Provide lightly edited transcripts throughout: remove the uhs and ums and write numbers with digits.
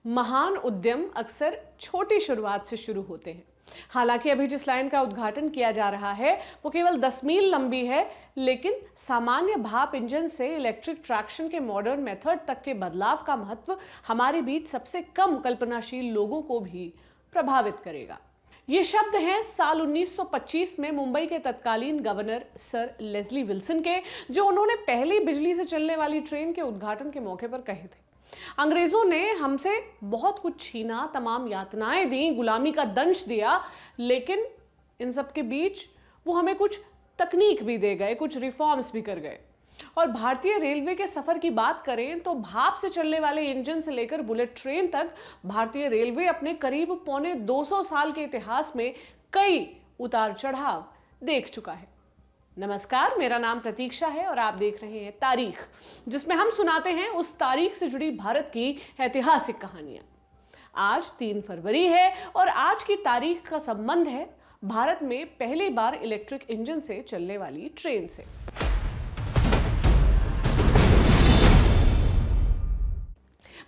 महान उद्यम अक्सर छोटी शुरुआत से शुरू होते हैं। हालांकि अभी जिस लाइन का उद्घाटन किया जा रहा है वो केवल 10 मील लंबी है, लेकिन सामान्य भाप इंजन से इलेक्ट्रिक ट्रैक्शन के मॉडर्न मेथड तक के बदलाव का महत्व हमारे बीच सबसे कम कल्पनाशील लोगों को भी प्रभावित करेगा। ये शब्द हैं साल 1925 में मुंबई के तत्कालीन गवर्नर सर लेस्ली विल्सन के, जो उन्होंने पहली बिजली से चलने वाली ट्रेन के उद्घाटन के मौके पर कहे थे। अंग्रेजों ने हमसे बहुत कुछ छीना, तमाम यातनाएं दी, गुलामी का दंश दिया, लेकिन इन सब के बीच वो हमें कुछ तकनीक भी दे गए, कुछ रिफॉर्म्स भी कर गए। और भारतीय रेलवे के सफर की बात करें तो भाप से चलने वाले इंजन से लेकर बुलेट ट्रेन तक भारतीय रेलवे अपने करीब पौने 200 साल के इतिहास में कई उतार चढ़ाव देख चुका है। नमस्कार, मेरा नाम प्रतीक्षा है और आप देख रहे हैं तारीख, जिसमें हम सुनाते हैं उस तारीख से जुड़ी भारत की ऐतिहासिक कहानियां। आज 3 फरवरी है और आज की तारीख का संबंध है भारत में पहली बार इलेक्ट्रिक इंजन से चलने वाली ट्रेन से।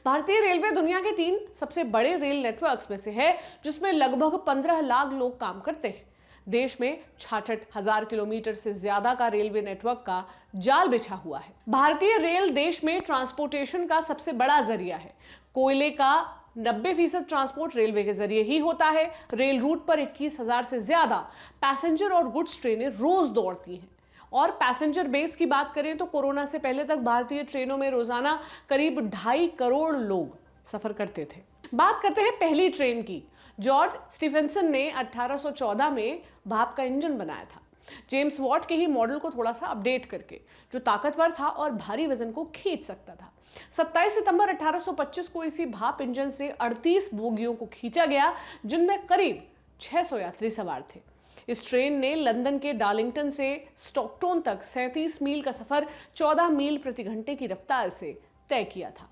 भारतीय रेलवे दुनिया के 3 सबसे बड़े रेल नेटवर्क्स में से है, जिसमें लगभग 15 लाख लोग काम करते हैं। देश में 66,000 किलोमीटर से ज्यादा का रेलवे नेटवर्क का जाल बिछा हुआ है। भारतीय रेल देश में ट्रांसपोर्टेशन का सबसे बड़ा जरिया है। कोयले का 90% ट्रांसपोर्ट रेलवे के जरिए ही होता है। रेल रूट पर 21,000 से ज्यादा पैसेंजर और गुड्स ट्रेनें रोज दौड़ती हैं। और पैसेंजर बेस की बात करें तो कोरोना से पहले तक भारतीय ट्रेनों में रोजाना करीब 2.5 करोड़ लोग सफर करते थे। बात करते हैं पहली ट्रेन की। जॉर्ज स्टीफेंसन ने 1814 में भाप का इंजन बनाया था, जेम्स वॉट के ही मॉडल को थोड़ा सा अपडेट करके, जो ताकतवर था और भारी वजन को खींच सकता था। 27 सितंबर 1825 को इसी भाप इंजन से 38 बोगियों को खींचा गया, जिनमें करीब 600 यात्री सवार थे। इस ट्रेन ने लंदन के डार्लिंगटन से स्टॉकटोन तक 37 मील का सफर 14 मील प्रति घंटे की रफ्तार से तय किया था।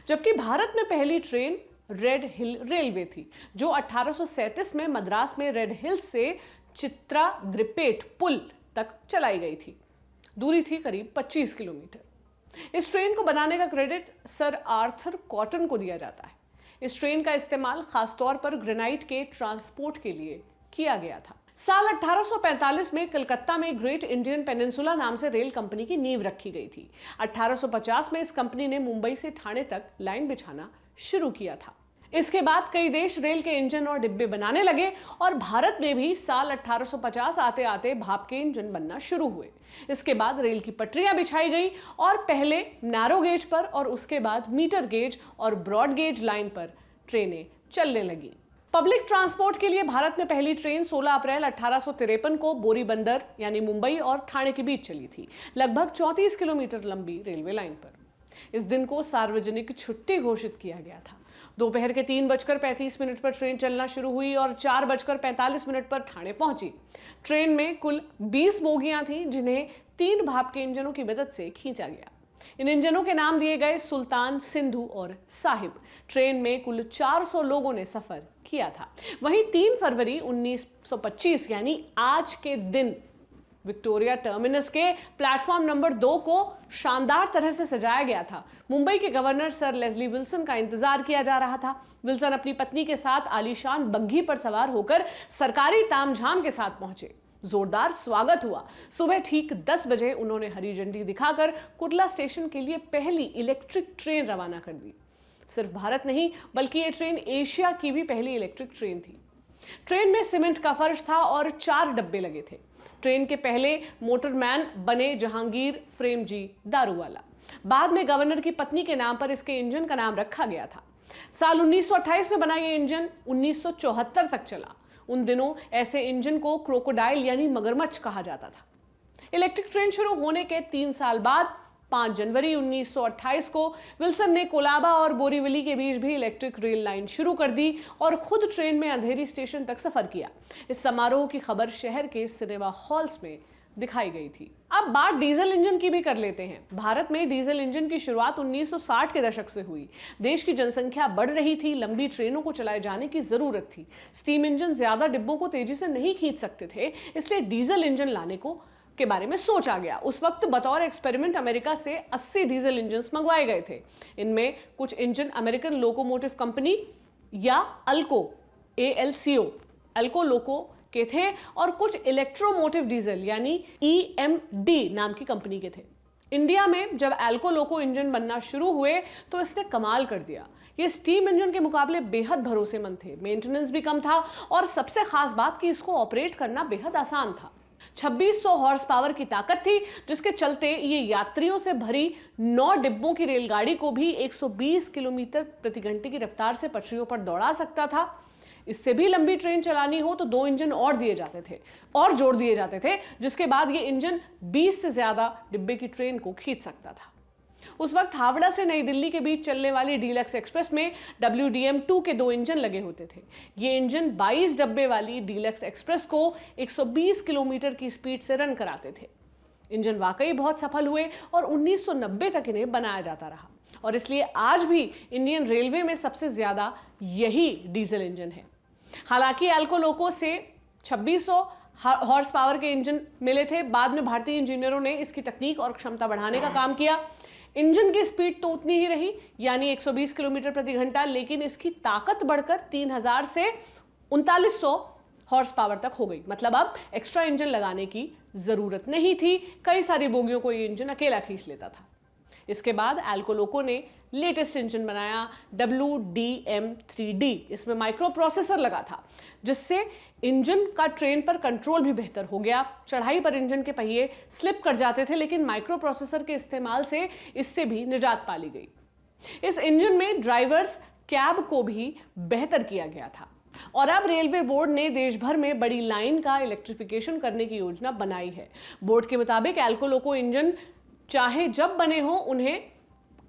जबकि भारत में पहली ट्रेन रेड हिल रेलवे थी, जो 1837 में मद्रास में रेड हिल्स से चित्राद्रिपेट पुल तक चलाई गई थी। दूरी थी करीब 25 किलोमीटर। इस ट्रेन को बनाने का क्रेडिट सर आर्थर कॉटन को दिया जाता है। इस ट्रेन का इस्तेमाल खासतौर पर ग्रेनाइट के ट्रांसपोर्ट के लिए किया गया था। साल 1845 में कलकत्ता में ग्रेट इंडियन पेनिनसुला नाम से रेल कंपनी की नींव रखी गई थी। 1850 में इस कंपनी ने मुंबई से ठाणे तक लाइन बिछाना शुरू किया था। इसके बाद कई देश रेल के इंजन और डिब्बे बनाने लगे और भारत में भी साल 1850 आते आते भाप के इंजन बनना शुरू हुए। इसके बाद रेल की पटरियां बिछाई गई और पहले नैरो गेज पर और उसके बाद मीटर गेज और ब्रॉड गेज लाइन पर ट्रेनें चलने लगी। पब्लिक ट्रांसपोर्ट के लिए भारत में पहली ट्रेन 16 अप्रैल 1853 को बोरीबंदर यानी मुंबई और ठाणे के बीच चली थी, लगभग 34 किलोमीटर लंबी रेलवे लाइन पर। इस दिन को सार्वजनिक छुट्टी घोषित किया गया था। दोपहर के 3:35 पर ट्रेन चलना शुरू हुई और 4:45 पर ठाणे पहुंची। ट्रेन में कुल 20 बोगियां थीं, जिन्हें 3 भाप के इंजनों की मदद से खींचा गया। इन इंजनों के नाम दिए गए सुल्तान, सिंधु और साहिब। ट्रेन में कुल 400 लोगों ने सफर किया था। वहीं 3 फरवरी 1925 यानी आज के दिन विक्टोरिया टर्मिनस के प्लेटफॉर्म नंबर 2 को शानदार तरह से सजाया गया था। मुंबई के गवर्नर सर लेस्ली विल्सन का इंतजार किया जा रहा था। विल्सन अपनी पत्नी के साथ आलीशान बग्घी पर सवार होकर सरकारी तामझाम के साथ पहुंचे। जोरदार स्वागत हुआ। सुबह ठीक 10 बजे उन्होंने हरी झंडी दिखाकर कुर्ला स्टेशन के लिए पहली इलेक्ट्रिक ट्रेन रवाना कर दी। सिर्फ भारत नहीं, बल्कि ये ट्रेन एशिया की भी पहली इलेक्ट्रिक ट्रेन थी। ट्रेन में सीमेंट का फर्श था और 4 डब्बे लगे थे। ट्रेन के पहले मोटरमैन बने जहांगीर फ्रेमजी दारूवाला। बाद में गवर्नर की पत्नी के नाम पर इसके इंजन का नाम रखा गया था। साल 1928 में बना ये इंजन 1974 तक चला। उन दिनों ऐसे इंजन को क्रोकोडाइल यानी मगरमच्छ कहा जाता था। इलेक्ट्रिक ट्रेन शुरू होने के 3 साल बाद 5 जनवरी 1928 को विल्सन ने कोलाबा और बोरीवली के बीच भी इलेक्ट्रिक रेल लाइन शुरू कर दी और खुद ट्रेन में अंधेरी स्टेशन तक सफर किया। इस समारोह की खबर शहर के सिनेमा हॉल्स में दिखाई गई थी। अब बात डीजल इंजन की भी कर लेते हैं। भारत में डीजल इंजन की शुरुआत 1960 के दशक से हुई। देश की जनसंख्या बढ़ रही थी, लंबी ट्रेनों को चलाए जाने की जरूरत थी। स्टीम इंजन ज्यादा डिब्बों को तेजी से नहीं खींच सकते थे, इसलिए डीजल इंजन लाने को के बारे में सोचा गया। उस वक्त बतौर एक्सपेरिमेंट अमेरिका से 80 डीजल इंजन मंगवाए गए थे। इनमें कुछ इंजन अमेरिकन लोकोमोटिव कंपनी या अल्को लोको के थे और कुछ इलेक्ट्रोमोटिव डीजल यानी EMD नाम की कंपनी के थे। इंडिया में जब अल्को लोको इंजन बनना शुरू हुए तो इसने कमाल कर दिया। ये स्टीम इंजन के मुकाबले बेहद भरोसेमंद थे, मेंटेनेंस भी कम था और सबसे खास बात कि इसको ऑपरेट करना बेहद आसान था। 2600 हॉर्स पावर की ताकत थी, जिसके चलते ये यात्रियों से भरी 9 डिब्बों की रेलगाड़ी को भी 120 किलोमीटर प्रति घंटे की रफ्तार से पटरियों पर दौड़ा सकता था। इससे भी लंबी ट्रेन चलानी हो तो 2 इंजन और जोड़ दिए जाते थे, जिसके बाद ये इंजन 20 से ज्यादा डिब्बे की ट्रेन को खींच सकता था। उस वक्त हावड़ा से नई दिल्ली के बीच चलने वाली डीलक्स एक्सप्रेस में WDM-2 के 2 इंजन लगे होते थे। ये इंजन 22 डब्बे वाली डीलक्स एक्सप्रेस को 120 किलोमीटर की स्पीड से रन कराते थे। इंजन वाकई बहुत सफल हुए और 1990 तक इन्हें बनाया जाता रहा और इसलिए आज भी इंडियन रेलवे में सबसे ज्यादा यही डीजल इंजन है। हालांकि अल्को लोको से 2600 हॉर्स पावर के इंजन मिले थे। बाद में भारतीय इंजीनियरों ने इसकी तकनीक और क्षमता बढ़ाने का काम किया। इंजन की स्पीड तो उतनी ही रही, यानी 120 किलोमीटर प्रति घंटा, लेकिन इसकी ताकत बढ़कर 3000 से 3900 हॉर्स पावर तक हो गई। मतलब अब एक्स्ट्रा इंजन लगाने की जरूरत नहीं थी। कई सारी बोगियों को ये इंजन अकेला खींच लेता था। इसके बाद अल्को लोको ने लेटेस्ट इंजन बनाया WDM-3D। इसमें माइक्रो प्रोसेसर लगा था, जिससे इंजन का ट्रेन पर कंट्रोल भी बेहतर हो गया। चढ़ाई पर इंजन के पहिए स्लिप कर जाते थे, लेकिन माइक्रो प्रोसेसर के इस्तेमाल से इससे भी निजात पा ली गई। इस इंजन में ड्राइवर्स कैब को भी बेहतर किया गया था और अब रेलवे बोर्ड ने देश भर में बड़ी लाइन का इलेक्ट्रिफिकेशन करने की योजना बनाई है। बोर्ड के मुताबिक अल्को लोको इंजन चाहे जब बने हो उन्हें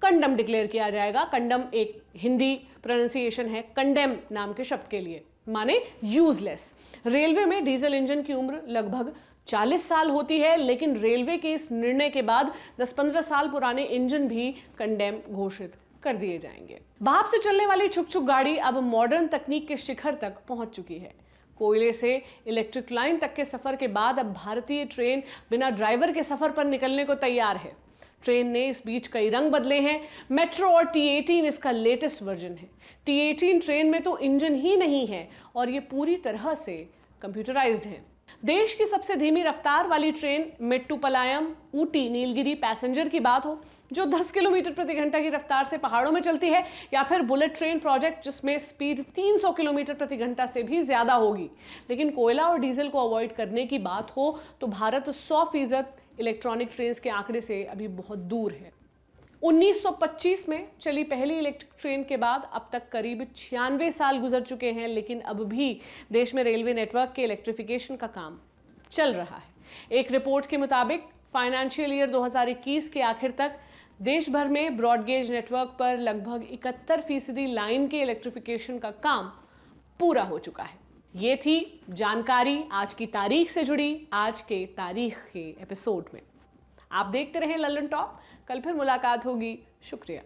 कंडम डिक्लेयर किया जाएगा। कंडम एक हिंदी प्रोनाउंसिएशन है कंडेम नाम के शब्द के लिए, माने यूजलेस। रेलवे में डीजल इंजन की उम्र लगभग 40 साल होती है, लेकिन रेलवे के इस निर्णय के बाद 10-15 साल पुराने इंजन भी कंडेम घोषित कर दिए जाएंगे। भाप से चलने वाली छुक गाड़ी अब मॉडर्न तकनीक के शिखर तक पहुंच चुकी है। कोयले से इलेक्ट्रिक लाइन तक के सफर के बाद अब भारतीय ट्रेन बिना ड्राइवर के सफर पर निकलने को तैयार है। ट्रेन ने इस बीच कई रंग बदले हैं। मेट्रो और T18 इसका लेटेस्ट वर्जन है। T18 ट्रेन में तो इंजन ही नहीं है और ये पूरी तरह से कंप्यूटराइज्ड है। देश की सबसे धीमी रफ्तार वाली ट्रेन मेट्टुपालयम ऊटी नीलगिरी पैसेंजर की बात हो, जो 10 किलोमीटर प्रति घंटा की रफ्तार से पहाड़ों में चलती है, या फिर बुलेट ट्रेन प्रोजेक्ट जिसमें स्पीड 300 किलोमीटर प्रति घंटा से भी ज्यादा होगी। लेकिन कोयला और डीजल को अवॉइड करने की बात हो तो भारत 100% इलेक्ट्रॉनिक ट्रेन के आंकड़े से अभी बहुत दूर है। 1925 में चली पहली इलेक्ट्रिक ट्रेन के बाद अब तक करीब 96 साल गुजर चुके हैं, लेकिन अब भी देश में रेलवे नेटवर्क के इलेक्ट्रिफिकेशन का काम चल रहा है। एक रिपोर्ट के मुताबिक फाइनेंशियल ईयर 2021 के आखिर तक देश भर में ब्रॉडगेज नेटवर्क पर लगभग 71% लाइन के इलेक्ट्रिफिकेशन का काम पूरा हो चुका है। ये थी जानकारी आज की तारीख से जुड़ी आज के तारीख के एपिसोड में। आप देखते रहें लल्लन टॉप। कल फिर मुलाकात होगी। शुक्रिया।